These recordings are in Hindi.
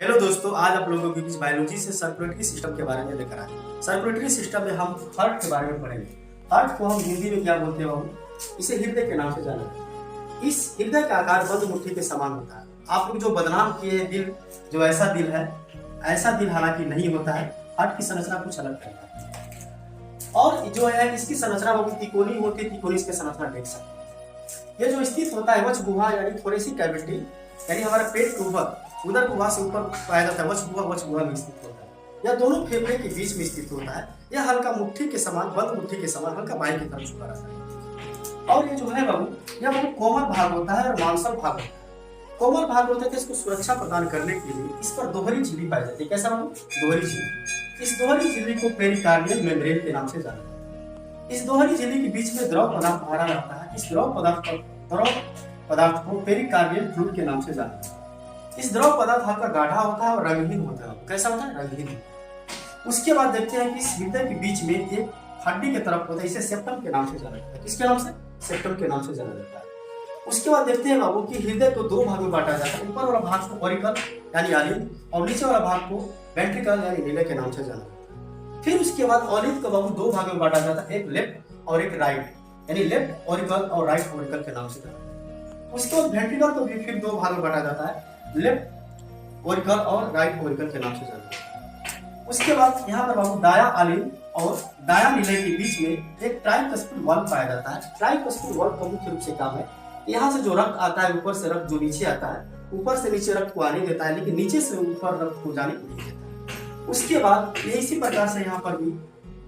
हेलो दोस्तों, आज आप लोगों के बीच बायोलॉजी से सर्कुलेटरी सिस्टम के बारे में लेकर आए। सर्कुलेटरी सिस्टम में हम हार्ट के बारे में पढ़ेंगे। हार्ट को हम हिंदी में क्या बोलते हैं बाबू? इसे हृदय के नाम से जाना जाता है। इस हृदय का आकार बंद मुट्ठी के समान होता है। आप लोग जो बदनाम किए हैं दिल, जो ऐसा दिल है, ऐसा दिल हालांकि नहीं होता है। हार्ट की संरचना कुछ अलग रहता है और जो है इसकी संरचना बाबू तिकोनी होती है। तिकोनी इसकी संरचना देख सकते हैं। ये जो स्थित होता है वक्ष गुहा यानी थोरेसिक कैविटी, यानी हमारे पेट के ऊपर, उदर गुहा से ऊपर पाया जाता है। वक्ष गुहा में स्थित होता है। यह दोनों फेफड़े के बीच में स्थित होता है। यह हल्का मुट्ठी के समान, बंद मुट्ठी के समान हल्का बाएं की तरफ झुका रहता है। और ये जो है बाबू, यह बहुत कोमल भाग होता है और मांसल भाग होता है। कोमल भाग होते थे, इसको सुरक्षा प्रदान करने के लिए इस पर दोहरी झिल्ली पाई जाती है। कैसा बाबू? दोहरी झिल्ली। इस दोहरी झिल्ली को पेरिकार्डियल मेम्ब्रेन के नाम से जाना जाता है। इस दोहरी झिल्ली के बीच में द्रव पदार्थ भरा रहता है। इस द्रव पदार्थ को पेरिकार्डियल फ्लूइड के नाम से जाना जाता है। इस द्रव पदार्थ हल्का गाढ़ा होता है और रंगहीन होता है। कैसा होता है? रंगहीन। उसके बाद देखते हैं कि इस हृदय के बीच में एक हड्डी की तरफ होता है। इसे सेप्टम के नाम से जाना जाता है। किसके नाम से? सेप्टम के नाम से जाना जाता है। उसके बाद देखते हैं बाबू कि हृदय को दो भाग में बांटा जाता है। ऊपर वाला भाग को ऑरिकल यानी आलिंद और नीचे वाला भाग को वेंट्रिकल यानी नीले के नाम से जाना जाता है। फिर उसके बाद ऑलिंद को बाबू दो भाग में बांटा जाता है, एक लेफ्ट और एक राइट, यानी लेफ्ट ऑरिकल और राइट ऑरिकल के नाम से जाना जाता है। उसके बाद वेंट्रिकल को भी फिर दो भाग में बांटा जाता है, लेफ्ट ओरिकल और राइट ओरिकल के नाम से जाना जाता है। उसके बाद यहाँ पर बाबू दाया आलिंद और दाया नीले के बीच में एक ट्राइकस्पिड वाल्व पाया जाता है। ट्राइकस्पिड वाल्व का मुख्य रूप से काम है, यहाँ से जो रक्त आता है, ऊपर से रक्त जो नीचे आता है, ऊपर से नीचे रक्त को आने देता है, लेकिन नीचे से ऊपर रक्त को जाने नहीं देता है। उसके बाद ये इसी प्रकार से यहाँ पर भी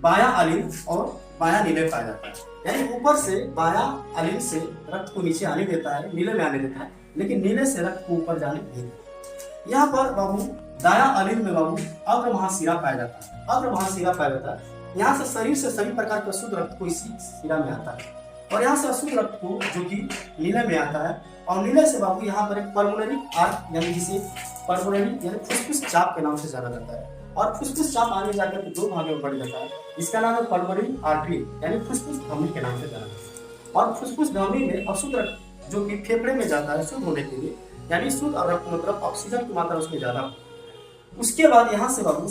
बाया आलिंद और बाया नीले पाया जाता है, यानी ऊपर से बाया आलिंद से रक्त को नीचे आने देता है, नीले में आने देता है, लेकिन नीले से रक्त को ऊपर जाने नहीं देता। यहाँ पर बाबू दाया आलिंद में बाबू अग्र महाशिरा पाया जाता है। अग्र महाशिरा पाया जाता है। यहाँ से शरीर से सभी प्रकार का शुद्ध रक्त को इसी शिरा में आता है और यहाँ से अशुद्ध रक्त को जो कि नीले में आता है। और नीले से बाबू यहाँ पर एक पल्मोनरी आर्क यानी जिसे पल्मोनरी यानी फुसफुस चाप के नाम से जाना जाता है। और फुसफुस चाप आगे जाकर के दो भागों में बढ़ जाता है। इसका नाम है पल्मोनरी आर्टरी यानी फुसफुस धमनी के नाम से जाना जाता है। और फुसफुस धमनी में अशुद्ध रक्त जो कि फेफड़े में जाता है शुद्ध होने के लिए, यानी शुद्ध और रक्त मतलब ऑक्सीजन की मात्रा उसमें ज्यादा। उसके बाद यहाँ से बाबू